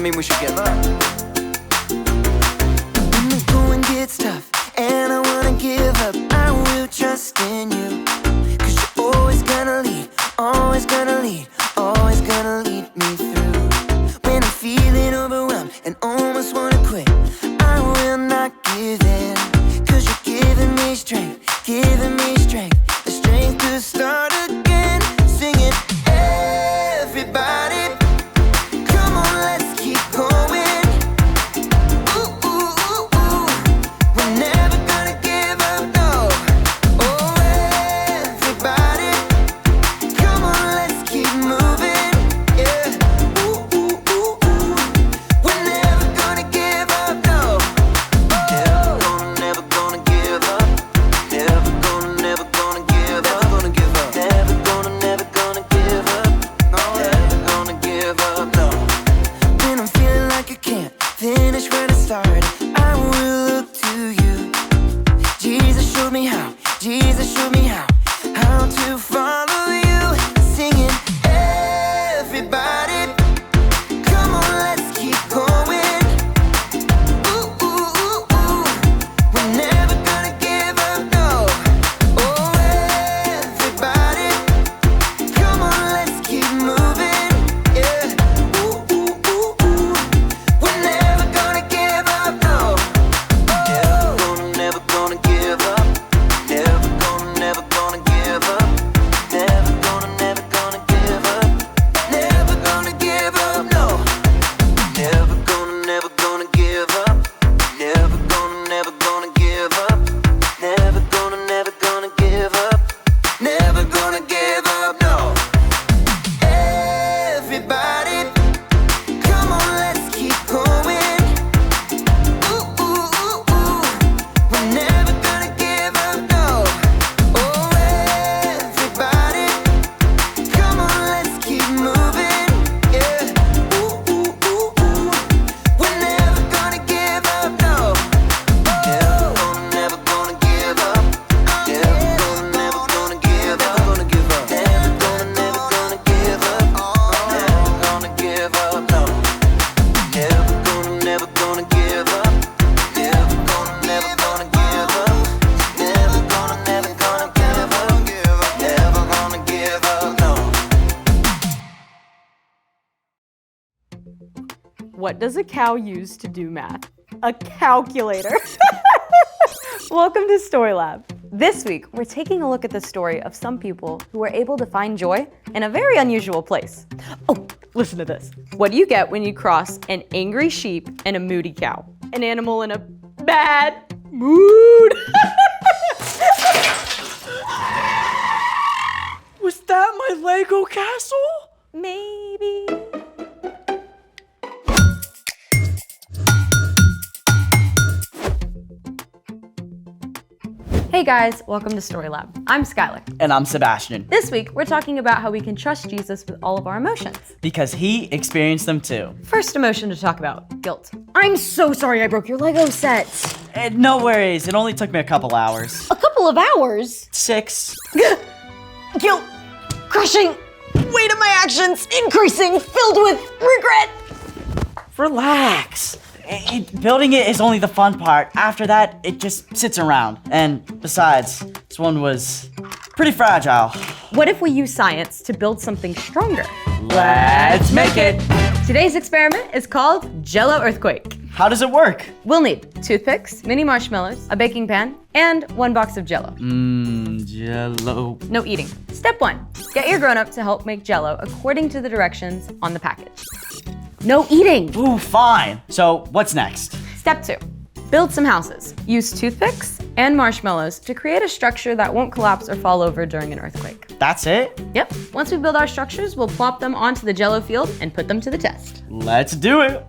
mean we should give up. When the going gets tough and I wanna give up, I will trust in you. 'Cause you're always gonna lead, always gonna lead, always gonna lead me through. When I'm feeling overwhelmed and almost wanna quit, I will not give in. 'Cause you're giving me strength, the strength to start again. Singing, everybody, come on, let's keep going. Ooh, ooh, ooh, ooh. We're never gonna give up, no. Oh, everybody, come on, let's keep moving. Yeah. Ooh, ooh, ooh, ooh. We're never gonna give up, no. Never gonna give up. Never gonna give up. Never gonna give up. Never gonna give up. No, never gonna give up, no. When I'm feeling like I can't finish where I started, I will look to you. Jesus showed me how. Jesus showed me how to follow you. Singing, everybody, come on, let's keep going. Ooh, ooh, ooh, ooh. We're never gonna give up, no. Oh, everybody, come on, let's keep moving. Yeah. Ooh, ooh, ooh, ooh. We're never gonna give up, no. Never gonna give up. Never gonna give up. Never gonna give up. Never gonna give up, no. Never gonna give up. Never gonna give up. Never gonna give up. Never gonna give up, no. Everybody, come on, let's keep going. Ooh, ooh, ooh, ooh. We're never gonna give up, no. Oh, everybody, come on, let's keep moving. Yeah. Ooh, ooh, ooh, ooh. We're never gonna give up, no. Never gonna give up. Never gonna give up. Never gonna give up. Never gonna give up. Never gonna give up, no. Never gonna give up. Never gonna give up. Never gonna give up. Never gonna give up, no. What does a cow use to do math? A calculator. Welcome to Story Lab. This week, we're taking a look at the story of some people who were able to find joy in a very unusual place. Oh, listen to this. What do you get when you cross an angry sheep and a moody cow? An animal in a bad mood. Was that my Lego castle? Maybe. Hey guys, welcome to Story Lab. I'm Skylar. And I'm Sebastian. This week, we're talking about how we can trust Jesus with all of our emotions. Because he experienced them too. First emotion to talk about, guilt. I'm so sorry I broke your Lego set. No worries, it only took me a couple hours. A couple of hours? 6. Guilt, crushing, weight of my actions, increasing, filled with regret. Relax. Building it is only the fun part. After that, it just sits around. And besides, this one was pretty fragile. What if we use science to build something stronger? Let's make it. Today's experiment is called Jell-O Earthquake. How does it work? We'll need toothpicks, mini marshmallows, a baking pan, and 1 box of Jell-O. Jell-O. No eating. Step 1, get your grown-up to help make Jell-O according to the directions on the package. No eating. Ooh, fine. So what's next? Step 2, build some houses. Use toothpicks and marshmallows to create a structure that won't collapse or fall over during an earthquake. That's it? Yep, once we build our structures, we'll plop them onto the Jell-O field and put them to the test. Let's do it.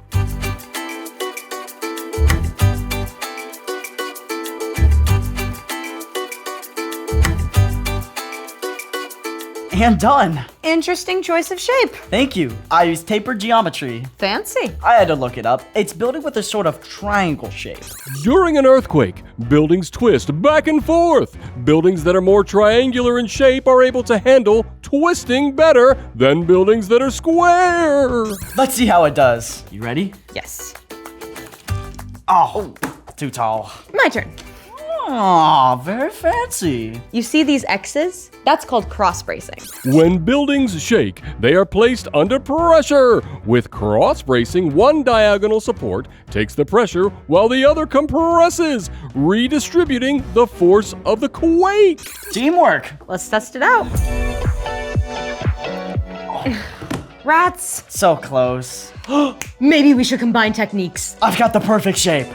And done. Interesting choice of shape. Thank you. I used tapered geometry. Fancy. I had to look it up. It's building with a sort of triangle shape. During an earthquake, buildings twist back and forth. Buildings that are more triangular in shape are able to handle twisting better than buildings that are square. Let's see how it does. You ready? Yes. Oh, too tall. My turn. Aw, very fancy. You see these X's? That's called cross bracing. When buildings shake, they are placed under pressure. With cross bracing, one diagonal support takes the pressure while the other compresses, redistributing the force of the quake. Teamwork. Let's test it out. Rats. So close. Maybe we should combine techniques. I've got the perfect shape.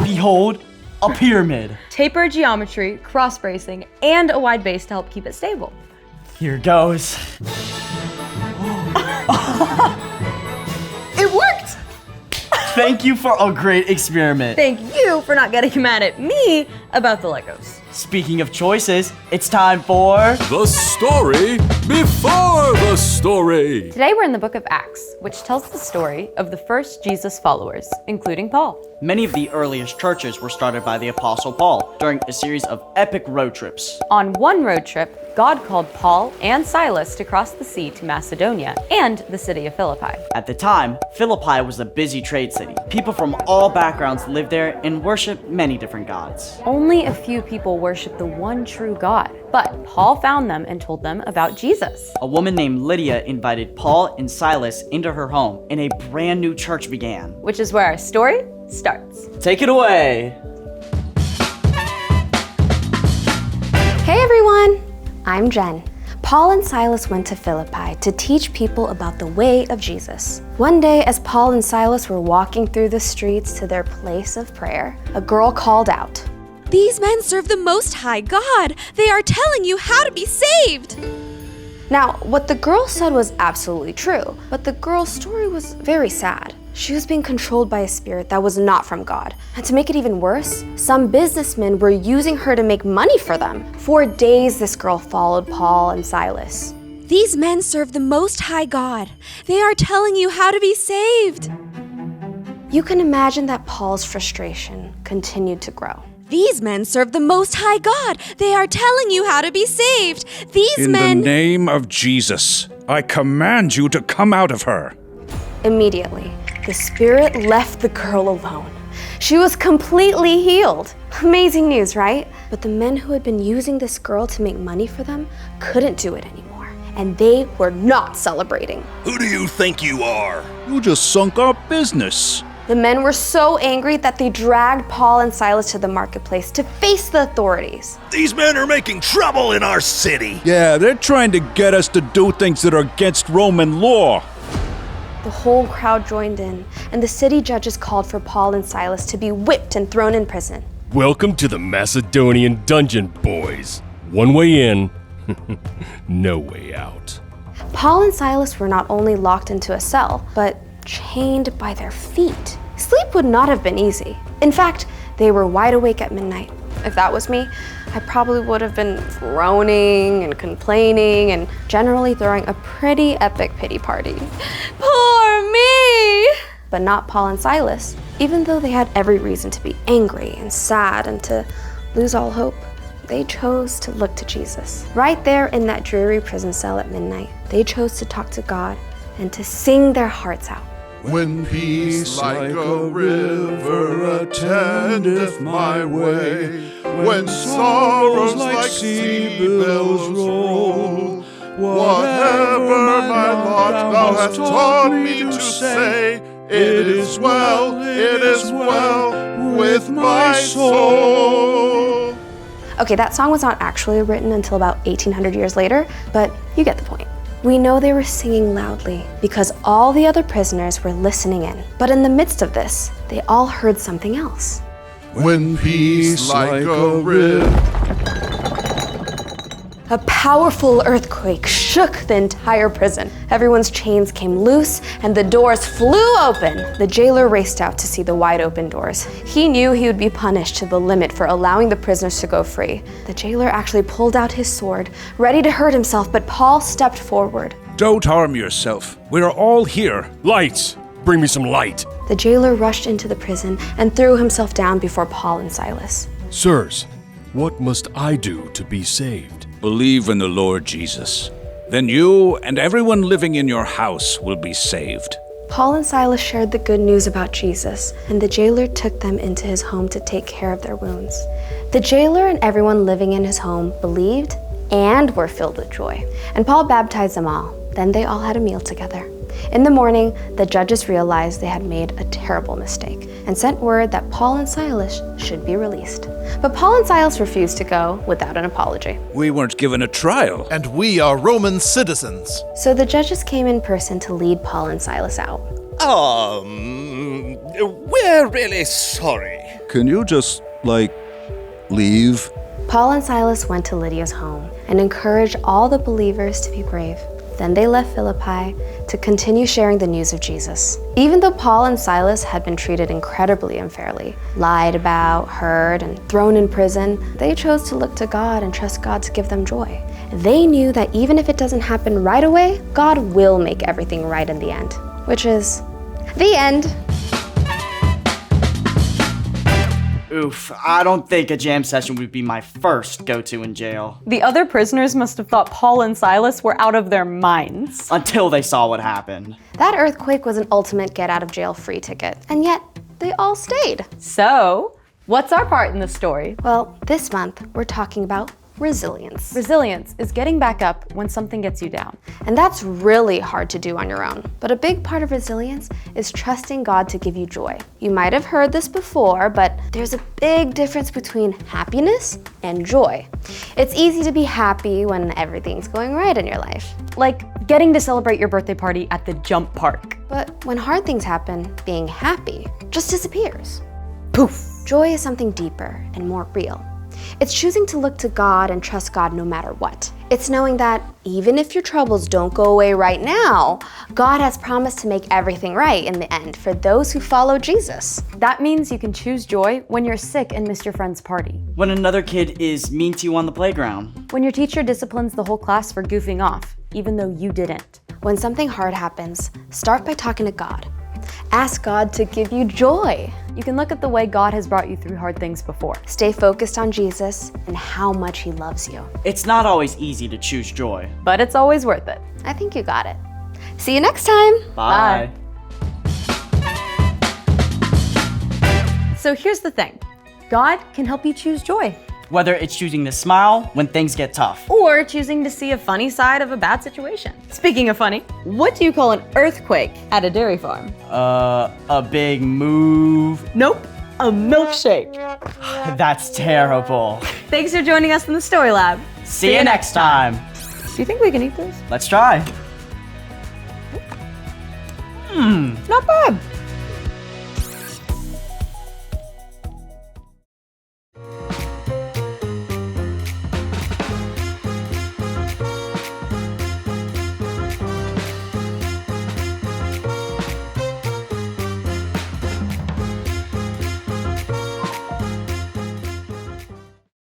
Behold, a pyramid. Taper geometry, cross bracing, and a wide base to help keep it stable. Here goes. It worked! Thank you for a great experiment. Thank you for not getting mad at me about the Legos. Speaking of choices, it's time for... The story before the story. Today we're in the book of Acts, which tells the story of the first Jesus followers, including Paul. Many of the earliest churches were started by the Apostle Paul during a series of epic road trips. On one road trip, God called Paul and Silas to cross the sea to Macedonia and the city of Philippi. At the time, Philippi was a busy trade city. People from all backgrounds lived there and worshiped many different gods. Only a few people worshiped the one true God, but Paul found them and told them about Jesus. A woman named Lydia invited Paul and Silas into her home, and a brand new church began. Which is where our story starts. Take it away! Hey everyone, I'm Jen. Paul and Silas went to Philippi to teach people about the way of Jesus. One day, as Paul and Silas were walking through the streets to their place of prayer, a girl called out, "These men serve the Most High God. They are telling you how to be saved." Now, what the girl said was absolutely true, but the girl's story was very sad. She was being controlled by a spirit that was not from God. And to make it even worse, some businessmen were using her to make money for them. For days, this girl followed Paul and Silas. "These men serve the Most High God. They are telling you how to be saved." You can imagine that Paul's frustration continued to grow. "These men serve the Most High God. They are telling you how to be saved. These In men..." the name of Jesus, I command you to come out of her. Immediately, the spirit left the girl alone. She was completely healed. Amazing news, right? But the men who had been using this girl to make money for them couldn't do it anymore, and they were not celebrating. Who do you think you are? You just sunk our business. The men were so angry that they dragged Paul and Silas to the marketplace to face the authorities. These men are making trouble in our city. Yeah, they're trying to get us to do things that are against Roman law. The whole crowd joined in, and the city judges called for Paul and Silas to be whipped and thrown in prison. Welcome to the Macedonian dungeon, boys. One way in, no way out. Paul and Silas were not only locked into a cell, but chained by their feet. Sleep would not have been easy. In fact, they were wide awake at midnight. If that was me, I probably would have been groaning and complaining and generally throwing a pretty epic pity party. Poor me! But not Paul and Silas. Even though they had every reason to be angry and sad and to lose all hope, they chose to look to Jesus. Right there in that dreary prison cell at midnight, they chose to talk to God and to sing their hearts out. When peace like a river attendeth my way, when sorrows like sea billows roll, whatever my lot thou hast taught me to say, it is well with my soul. Okay, that song was not actually written until about 1800 years later, but you get the point. We know they were singing loudly because all the other prisoners were listening in. But in the midst of this, they all heard something else. When peace like a river. A powerful earthquake shook the entire prison. Everyone's chains came loose and the doors flew open. The jailer raced out to see the wide open doors. He knew he would be punished to the limit for allowing the prisoners to go free. The jailer actually pulled out his sword, ready to hurt himself, but Paul stepped forward. Don't harm yourself. We're all here. Lights! Bring me some light. The jailer rushed into the prison and threw himself down before Paul and Silas. Sirs, what must I do to be saved? Believe in the Lord Jesus. Then you and everyone living in your house will be saved. Paul and Silas shared the good news about Jesus, and the jailer took them into his home to take care of their wounds. The jailer and everyone living in his home believed and were filled with joy. And Paul baptized them all. Then they all had a meal together. In the morning, the judges realized they had made a terrible mistake and sent word that Paul and Silas should be released. But Paul and Silas refused to go without an apology. We weren't given a trial. And we are Roman citizens. So the judges came in person to lead Paul and Silas out. We're really sorry. Can you just, leave? Paul and Silas went to Lydia's home and encouraged all the believers to be brave. Then they left Philippi to continue sharing the news of Jesus. Even though Paul and Silas had been treated incredibly unfairly, lied about, hurt, and thrown in prison, they chose to look to God and trust God to give them joy. They knew that even if it doesn't happen right away, God will make everything right in the end, which is the end. Oof, I don't think a jam session would be my first go-to in jail. The other prisoners must have thought Paul and Silas were out of their minds. Until they saw what happened. That earthquake was an ultimate get-out-of-jail-free ticket, and yet they all stayed. So, what's our part in the story? Well, this month we're talking about resilience. Resilience is getting back up when something gets you down. And that's really hard to do on your own. But a big part of resilience is trusting God to give you joy. You might have heard this before, but there's a big difference between happiness and joy. It's easy to be happy when everything's going right in your life. Like getting to celebrate your birthday party at the jump park. But when hard things happen, being happy just disappears. Poof! Joy is something deeper and more real. It's choosing to look to God and trust God no matter what. It's knowing that even if your troubles don't go away right now, God has promised to make everything right in the end for those who follow Jesus. That means you can choose joy when you're sick and miss your friend's party. When another kid is mean to you on the playground. When your teacher disciplines the whole class for goofing off, even though you didn't. When something hard happens, start by talking to God. Ask God to give you joy. You can look at the way God has brought you through hard things before. Stay focused on Jesus and how much He loves you. It's not always easy to choose joy. But it's always worth it. I think you got it. See you next time. Bye. So here's the thing. God can help you choose joy. Whether it's choosing to smile when things get tough. Or choosing to see a funny side of a bad situation. Speaking of funny, what do you call an earthquake at a dairy farm? A big move. Nope, a milkshake. That's terrible. Thanks for joining us in the Story Lab. See you next time. Do you think we can eat this? Let's try. Not bad.